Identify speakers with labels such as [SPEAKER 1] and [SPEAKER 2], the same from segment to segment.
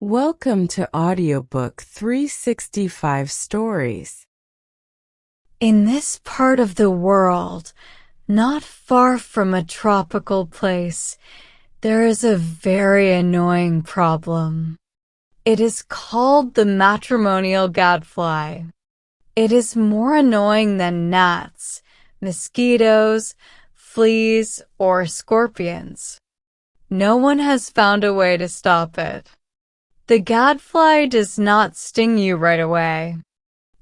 [SPEAKER 1] Welcome to Audiobook 365 Stories.
[SPEAKER 2] In this part of the world, not far from a tropical place, there is a very annoying problem. It is called the matrimonial gadfly. It is more annoying than gnats, mosquitoes, fleas, or scorpions. No one has found a way to stop it. The gadfly does not sting you right away.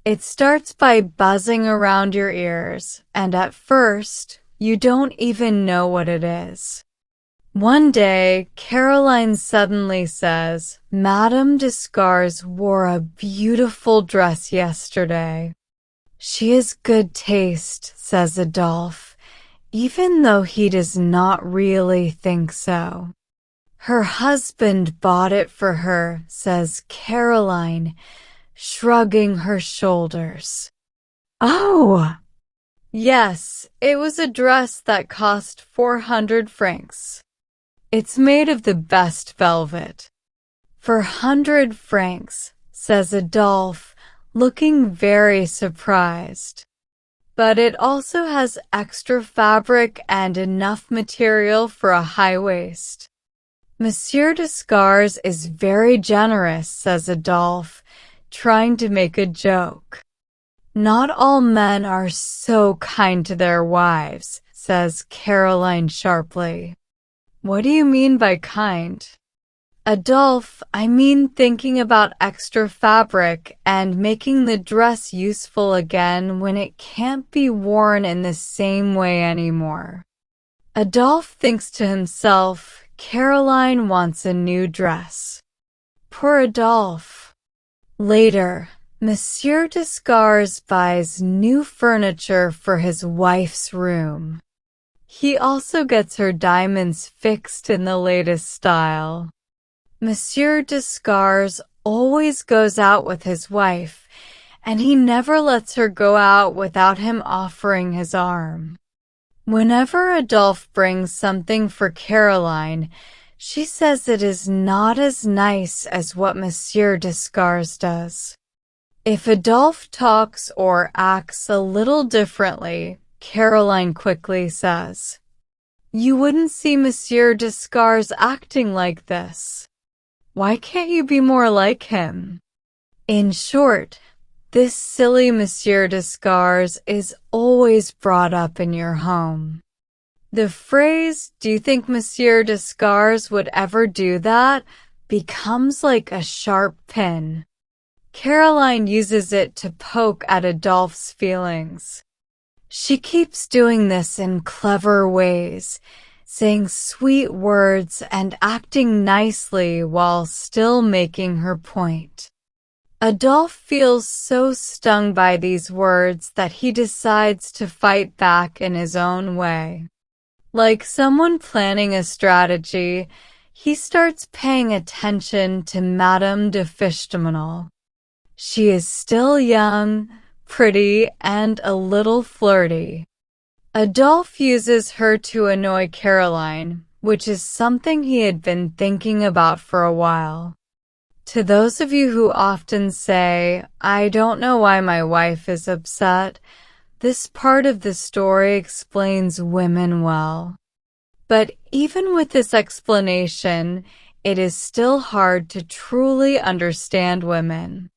[SPEAKER 2] It starts by buzzing around your ears, and at first, you don't even know what it is. One day, Caroline suddenly says, "Madame Descartes wore a beautiful dress yesterday." "She has good taste," says Adolphe, even though he does not really think so. "Her husband bought it for her," says Caroline, shrugging her shoulders. "Oh!" "Yes, it was a dress that cost 400 francs. It's made of the best velvet." "400 francs," says Adolphe, looking very surprised. "But it also has extra fabric and enough material for a high waist." "Monsieur Descartes is very generous," says Adolphe, trying to make a joke. "Not all men are so kind to their wives," says Caroline sharply. "What do you mean by kind?" "Adolphe, I mean thinking about extra fabric and making the dress useful again when it can't be worn in the same way anymore." Adolphe thinks to himself, Caroline wants a new dress. Poor Adolphe. Later, Monsieur Descartes buys new furniture for his wife's room. He also gets her diamonds fixed in the latest style. Monsieur Descartes always goes out with his wife, and he never lets her go out without him offering his arm. Whenever Adolphe brings something for Caroline, she says it is not as nice as what Monsieur Descartes does. If Adolphe talks or acts a little differently, Caroline quickly says, "You wouldn't see Monsieur Descartes acting like this. Why can't you be more like him?" In short, this silly Monsieur Descartes is always brought up in your home. The phrase, "Do you think Monsieur Descartes would ever do that?" becomes like a sharp pin. Caroline uses it to poke at Adolphe's feelings. She keeps doing this in clever ways, saying sweet words and acting nicely while still making her point. Adolphe feels so stung by these words that he decides to fight back in his own way. Like someone planning a strategy, he starts paying attention to Madame de Fishtamanal. She is still young, pretty, and a little flirty. Adolphe uses her to annoy Caroline, which is something he had been thinking about for a while. To those of you who often say, "I don't know why my wife is upset," this part of the story explains women well. But even with this explanation, it is still hard to truly understand women.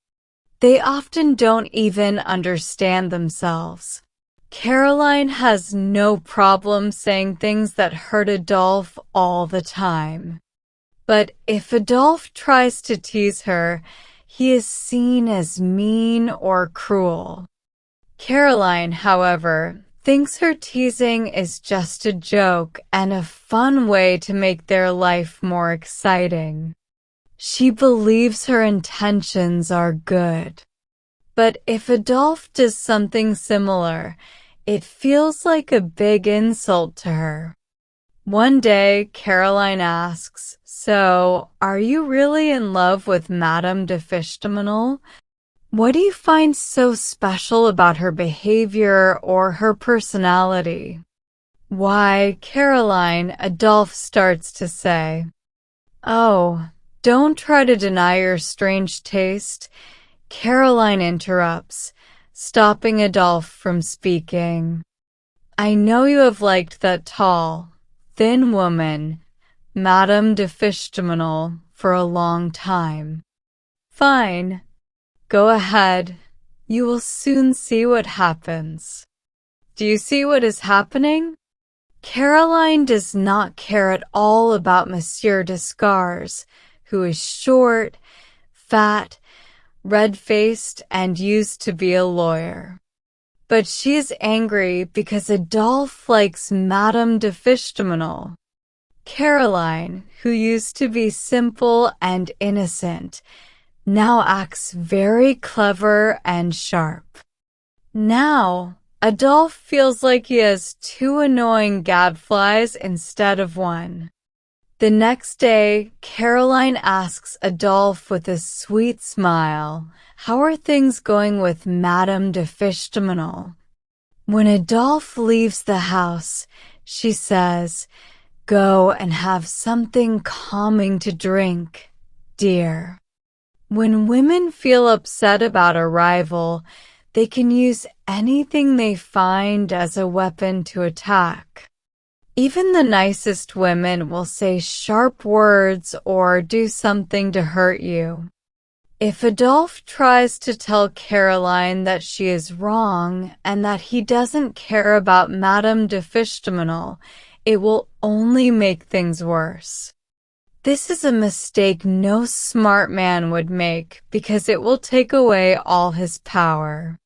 [SPEAKER 2] They often don't even understand themselves. Caroline has no problem saying things that hurt Adolphe all the time. But if Adolphe tries to tease her, he is seen as mean or cruel. Caroline, however, thinks her teasing is just a joke and a fun way to make their life more exciting. She believes her intentions are good. But if Adolphe does something similar, it feels like a big insult to her. One day, Caroline asks, "So, are you really in love with Madame de Fishtamanal? What do you find so special about her behavior or her personality?" "Why, Caroline," Adolphe starts to say. "Oh, Don't try to deny your strange taste. Caroline interrupts, stopping Adolphe from speaking. I know you have liked that tall, thin woman, Madame de Fishtaminal, for a long time. Fine. Go ahead. You will soon see what happens. Do you see what is happening? Caroline does not care at all about Monsieur Descars, who is short, fat, red-faced, and used to be a lawyer. But she is angry because Adolphe likes Madame de Fishtaminal. Caroline, who used to be simple and innocent, now acts very clever and sharp. Now, Adolphe feels like he has two annoying gadflies instead of one. The next day, Caroline asks Adolphe with a sweet smile, "How are things going with Madame de Fishtaminal?" When Adolphe leaves the house, she says, "Go and have something calming to drink, dear." When women feel upset about a rival, they can use anything they find as a weapon to attack. Even the nicest women will say sharp words or do something to hurt you. If Adolphe tries to tell Caroline that she is wrong and that he doesn't care about Madame de Fishtaminal, it will only make things worse. This is a mistake no smart man would make because it will take away all his power.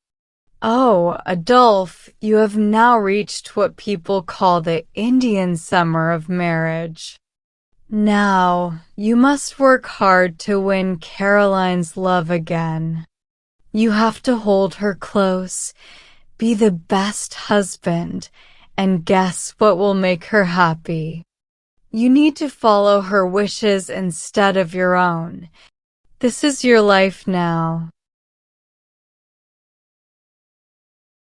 [SPEAKER 2] Oh, Adolphe, you have now reached what people call the Indian summer of marriage. Now, you must work hard to win Caroline's love again. You have to hold her close, be the best husband, and guess what will make her happy. You need to follow her wishes instead of your own. This is your life now.